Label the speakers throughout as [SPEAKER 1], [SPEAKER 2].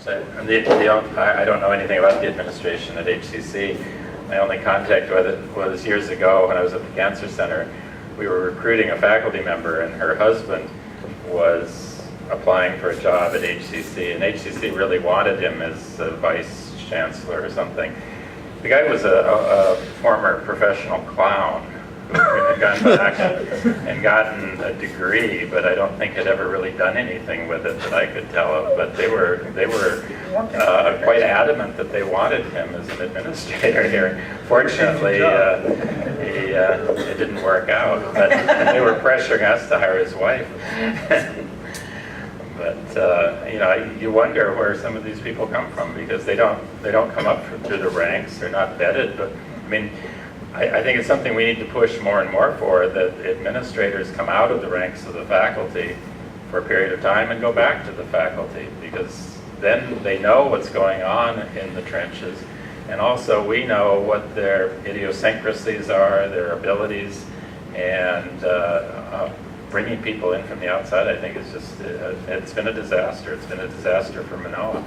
[SPEAKER 1] So, and I don't know anything about the administration at HCC. My only contact with it was years ago when I was at the Cancer Center. We were recruiting a faculty member, and her husband was applying for a job at HCC, and HCC really wanted him as a vice chancellor or something. The guy was a former professional clown who had gone back and gotten a degree, but I don't think had ever really done anything with it that I could tell of. But they were quite adamant that they wanted him as an administrator here. Fortunately, it didn't work out, but they were pressuring us to hire his wife. But you know, you wonder where some of these people come from, because they don't come up through the ranks. They're not vetted. But I mean, I think it's something we need to push more and more for, that administrators come out of the ranks of the faculty for a period of time and go back to the faculty, because then they know what's going on in the trenches, and also we know what their idiosyncrasies are, their abilities, and bringing people in from the outside, I think, is just, it's been a disaster. It's been a disaster for Manoa.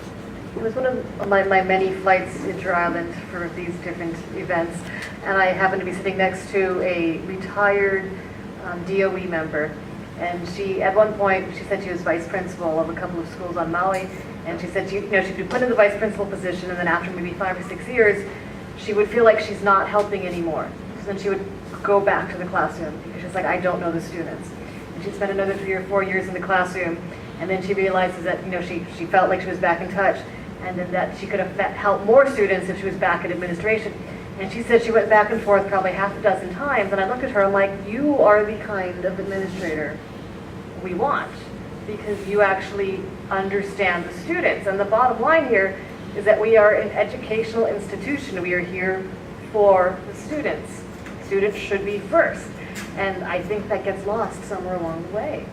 [SPEAKER 2] It was one of my many flights inter-island for these different events, and I happened to be sitting next to a retired DOE member, and she, at one point, she said she was vice principal of a couple of schools on Maui, and she said she'd be put in the vice principal position, and then after maybe 5 or 6 years, she would feel like she's not helping anymore. So then she would go back to the classroom, because she's like, I don't know the students. And she'd spend another 3 or 4 years in the classroom, and then she realizes that, you know, she felt like she was back in touch, and then that she could have helped more students if she was back in administration. And she said she went back and forth probably half a dozen times, and I looked at her, I'm like, you are the kind of administrator we want, because you actually understand the students. And the bottom line here is that we are an educational institution. We are here for the students. Students should be first. And I think that gets lost somewhere along the way.